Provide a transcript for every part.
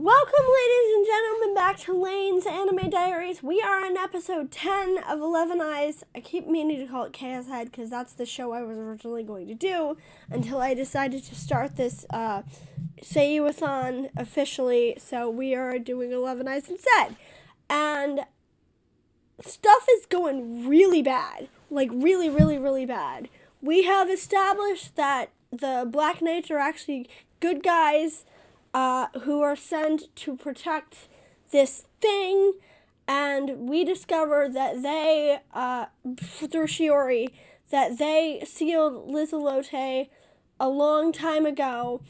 Welcome, ladies and gentlemen, back to Laine's Anime Diaries. We are on episode 10 of 11 Eyes. I keep meaning to call it Chaos Head because that's the show I was originally going to do until I decided to start this Seiyuu-a-thon officially. So we are doing 11 Eyes instead. And stuff is going really bad. Like, really, really, really bad. We have established that the Black Knights are actually good guys who are sent to protect this thing, and we discover that they, through Shiori, that they sealed Lizilote a long time ago,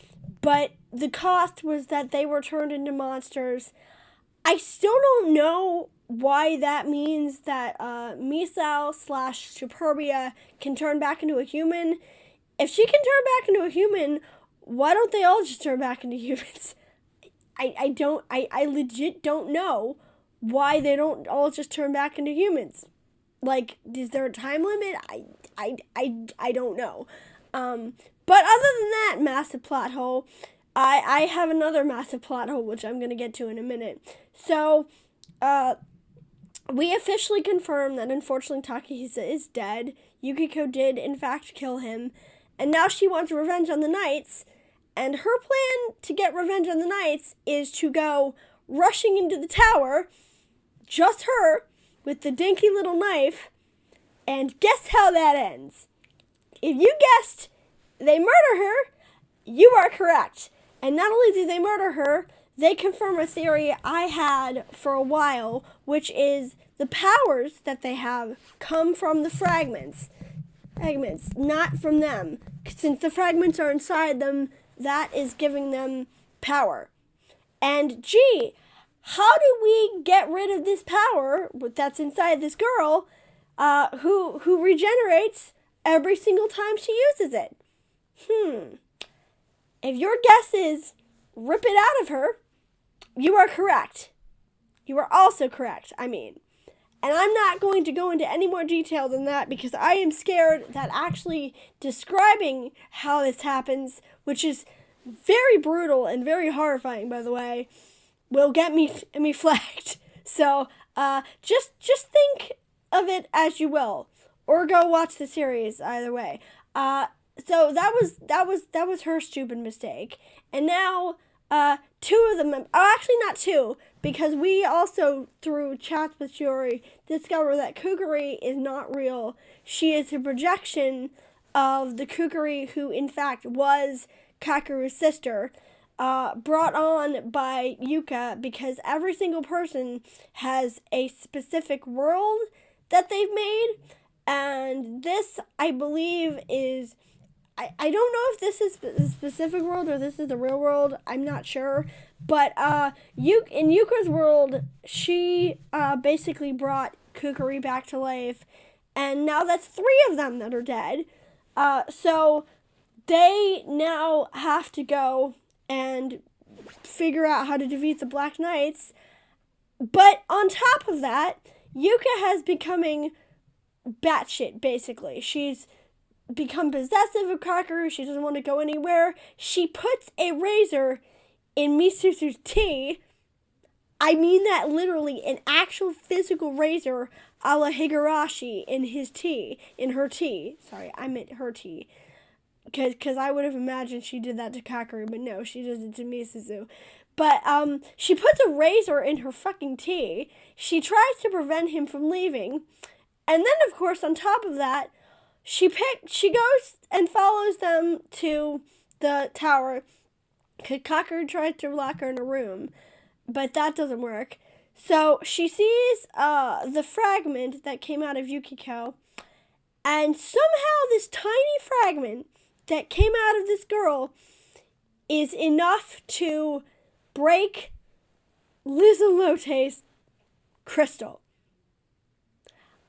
but the cost was that they were turned into monsters. I still don't know why that means that Misao/Superbia can turn back into a human. If she can turn back into a human, why don't they all just turn back into humans? I legit don't know why they don't all just turn back into humans. Like, is there a time limit? I don't know. But other than that massive plot hole, I have another massive plot hole, which I'm going to get to in a minute. So, we officially confirmed that unfortunately Takahisa is dead. Yukiko did, in fact, kill him. And now she wants revenge on the Knights. And her plan to get revenge on the Knights is to go rushing into the tower, just her, with the dinky little knife, and guess how that ends? If you guessed they murder her, you are correct. And not only do they murder her, they confirm a theory I had for a while, which is the powers that they have come from the fragments, not from them. Since the fragments are inside them, that is giving them power. And gee, how do we get rid of this power that's inside this girl who regenerates every single time she uses it? If your guess is rip it out of her, you are correct. You are also correct, And I'm not going to go into any more detail than that because I am scared that actually describing how this happens, which is very brutal and very horrifying, by the way, will get me flagged. So just think of it as you will, or go watch the series. Either way. So that was her stupid mistake, and now two of them. Oh, actually not two, because we also through chats with Shiori discover that Kukuri is not real. She is a projection of the Kukuri who in fact was Kakeru's sister, brought on by Yuka, because every single person has a specific world that they've made, and this, I believe, is, I don't know if this is the specific world or this is the real world, I'm not sure, but in Yuka's world, she basically brought Kukuri back to life, and now that's 3 of them that are dead, so they now have to go and figure out how to defeat the Black Knights. But on top of that, Yuka has becoming batshit, basically. She's become possessive of Kakeru. She doesn't want to go anywhere. She puts a razor in Misusu's tea. I mean that literally, an actual physical razor a la Higurashi in his tea. In her tea. Sorry, I meant her tea. Because I would have imagined she did that to Kakeru, but no, she does it to Misuzu. But she puts a razor in her fucking tea. She tries to prevent him from leaving. And then, of course, on top of that, she goes and follows them to the tower. Kakeru tries to lock her in a room, but that doesn't work. So she sees the fragment that came out of Yukiko, and somehow this tiny fragment that came out of this girl is enough to break Lizilote's crystal.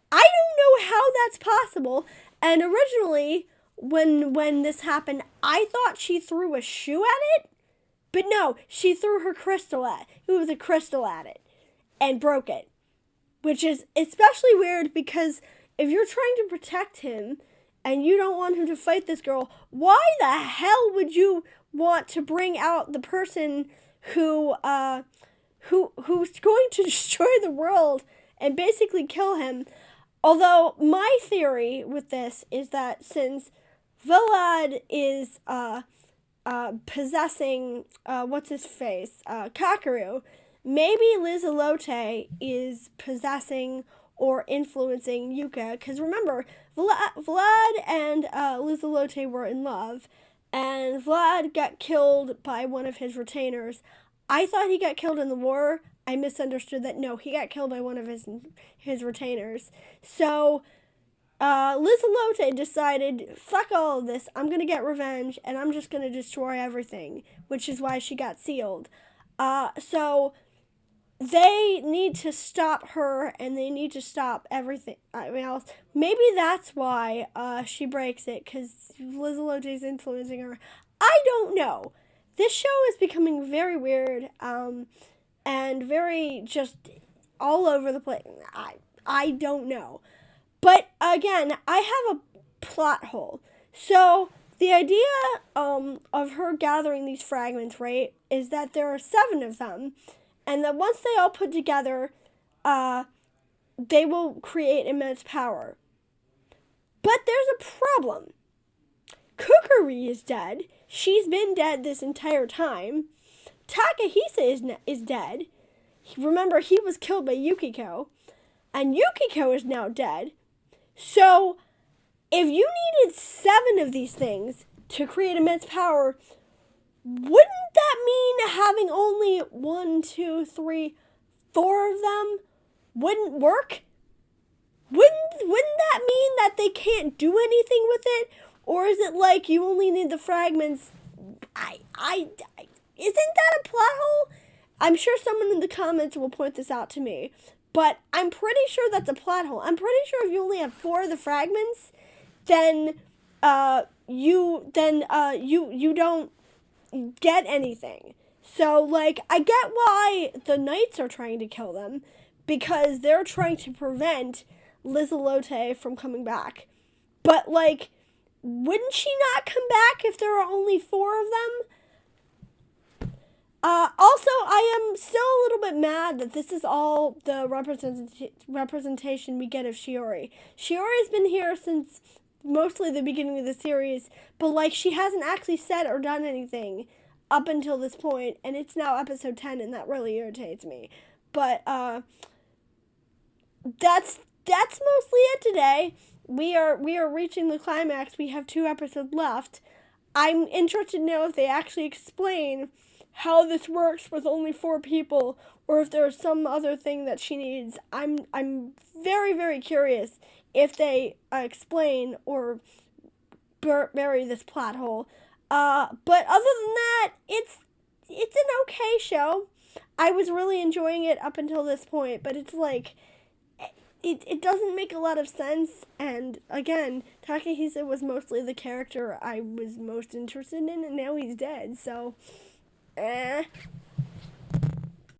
I don't know how that's possible, and originally, when this happened, I thought she threw a shoe at it, but no, she threw her crystal at it, and broke it, which is especially weird because if you're trying to protect him, and you don't want him to fight this girl, why the hell would you want to bring out the person who's going to destroy the world and basically kill him. Although my theory with this is that since Vlad is possessing what's his face, Kakaru, maybe Lizelote is possessing or influencing Yuka. Because remember, Vlad and Lizelote were in love, and Vlad got killed by one of his retainers. I thought he got killed in the war. I misunderstood that. No, he got killed by one of his retainers. So Lizelote decided, fuck all of this, I'm going to get revenge, and I'm just going to destroy everything, which is why she got sealed. So they need to stop her, and they need to stop everything else. Maybe that's why she breaks it, because Lizelote's influencing her. I don't know. This show is becoming very weird, and very just all over the place. I don't know. But again, I have a plot hole. So the idea of her gathering these fragments, right, is that there are 7 of them, and that once they all put together, they will create immense power. But there's a problem. Kukuri is dead. She's been dead this entire time. Takahisa is dead. Remember, he was killed by Yukiko. And Yukiko is now dead. So, if you needed 7 of these things to create immense power, wouldn't that mean having only 1, 2, 3, 4 of them wouldn't work? Wouldn't that mean that they can't do anything with it? Or is it like you only need the fragments? Isn't that a plot hole? I'm sure someone in the comments will point this out to me. But I'm pretty sure that's a plot hole. I'm pretty sure if you only have 4 of the fragments, then you don't get anything. So like, I get why the knights are trying to kill them, because they're trying to prevent Lizelote from coming back. But like, wouldn't she not come back if there are only 4 of them? Also, I am still a little bit mad that this is all the representation we get of Shiori. Shiori's been here since mostly the beginning of the series, but like, she hasn't actually said or done anything up until this point, and it's now episode 10, and that really irritates me. But that's mostly it today. We are reaching the climax. We have 2 episodes left. I'm interested to know if they actually explain how this works with only 4 people, or if there's some other thing that she needs. I'm very, very curious if they explain or bury this plot hole. But other than that, it's an okay show. I was really enjoying it up until this point, but it's like, it doesn't make a lot of sense. And again, Takahisa was mostly the character I was most interested in, and now he's dead, so